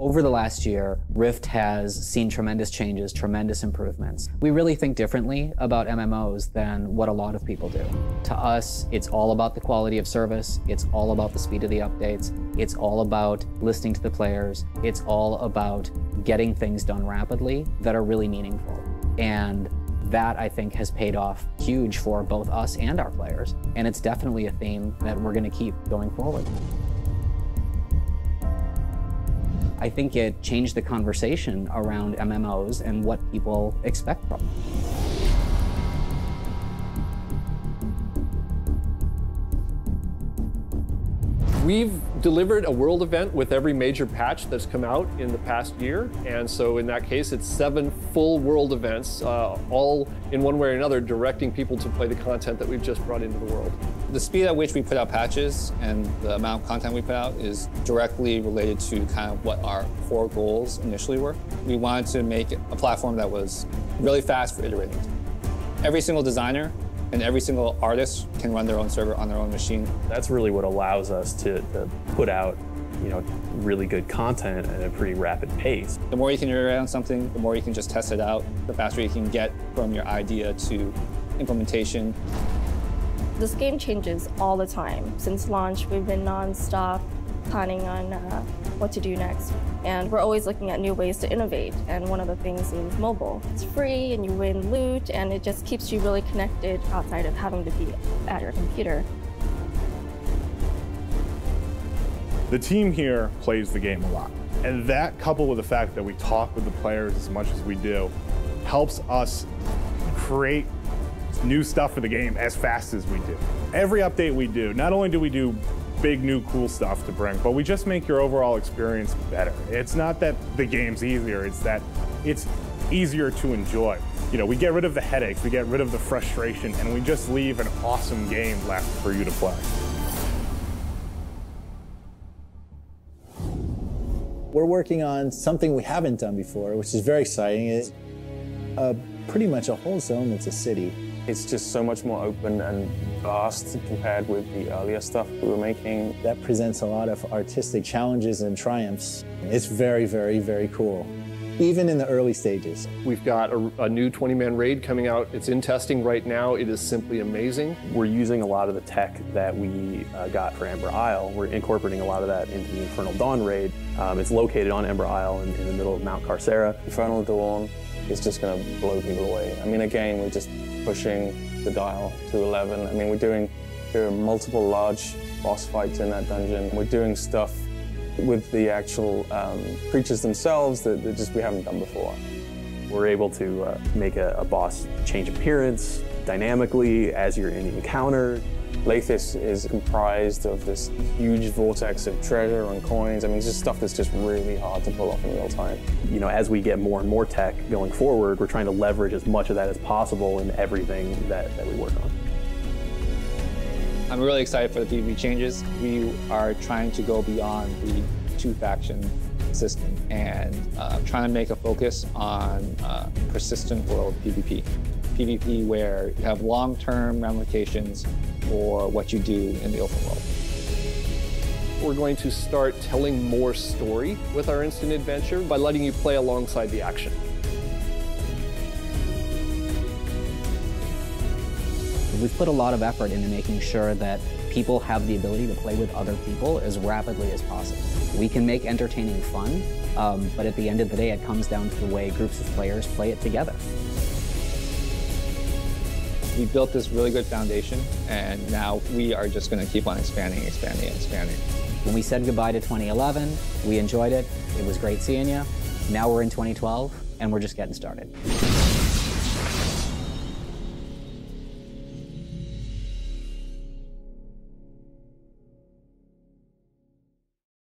Over the last year, Rift has seen tremendous changes, tremendous improvements. We really think differently about MMOs than what a lot of people do. To us, it's all about the quality of service, it's all about the speed of the updates, it's all about listening to the players, it's all about getting things done rapidly that are really meaningful. And that, I think, has paid off huge for both us and our players. And it's definitely a theme that we're going to keep going forward. I think it changed the conversation around MMOs and what people expect from them. We've delivered a world event with every major patch that's come out in the past year, and so in that case it's 7 full world events, all in one way or another directing people to play the content that we've just brought into the world. The speed at which we put out patches and the amount of content we put out is directly related to kind of what our core goals initially were. We wanted to make a platform that was really fast for iterating. Every single designer and every single artist can run their own server on their own machine. That's really what allows us to put out, really good content at a pretty rapid pace. The more you can iterate on something, the more you can just test it out, the faster you can get from your idea to implementation. This game changes all the time. Since launch, we've been non-stop planning on what to do next. And we're always looking at new ways to innovate. And one of the things is mobile. It's free and you win loot and it just keeps you really connected outside of having to be at your computer. The team here plays the game a lot. And that, coupled with the fact that we talk with the players as much as we do, helps us create new stuff for the game as fast as we do. Every update we do, not only do we do big new cool stuff to bring, but we just make your overall experience better. It's not that the game's easier, it's that it's easier to enjoy. We get rid of the headaches, we get rid of the frustration, and we just leave an awesome game left for you to play. We're working on something we haven't done before, which is very exciting. It's pretty much a whole zone that's a city. It's just so much more open and vast compared with the earlier stuff we were making. That presents a lot of artistic challenges and triumphs. It's very, very, very cool, even in the early stages. We've got a new 20-man raid coming out. It's in testing right now. It is simply amazing. We're using a lot of the tech that we got for Ember Isle. We're incorporating a lot of that into the Infernal Dawn raid. It's located on Ember Isle in the middle of Mount Carcera. Infernal Dawn is just going to blow people away. I mean, again, we're just pushing the dial to 11. I mean, there are multiple large boss fights in that dungeon. We're doing stuff with the actual creatures themselves that we haven't done before. We're able to make a boss change appearance dynamically as you're in the encounter. Lethis is comprised of this huge vortex of treasure and coins. I mean, it's just stuff that's just really hard to pull off in real time. As we get more and more tech going forward, we're trying to leverage as much of that as possible in everything that we work on. I'm really excited for the PvP changes. We are trying to go beyond the 2-faction system and trying to make a focus on persistent world PvP. PvP where you have long-term ramifications for what you do in the open world. We're going to start telling more story with our instant adventure by letting you play alongside the action. We've put a lot of effort into making sure that people have the ability to play with other people as rapidly as possible. We can make entertaining fun, but at the end of the day, it comes down to the way groups of players play it together. We built this really good foundation, and now we are just going to keep on expanding. When we said goodbye to 2011, we enjoyed it. It was great seeing you. Now we're in 2012, and we're just getting started.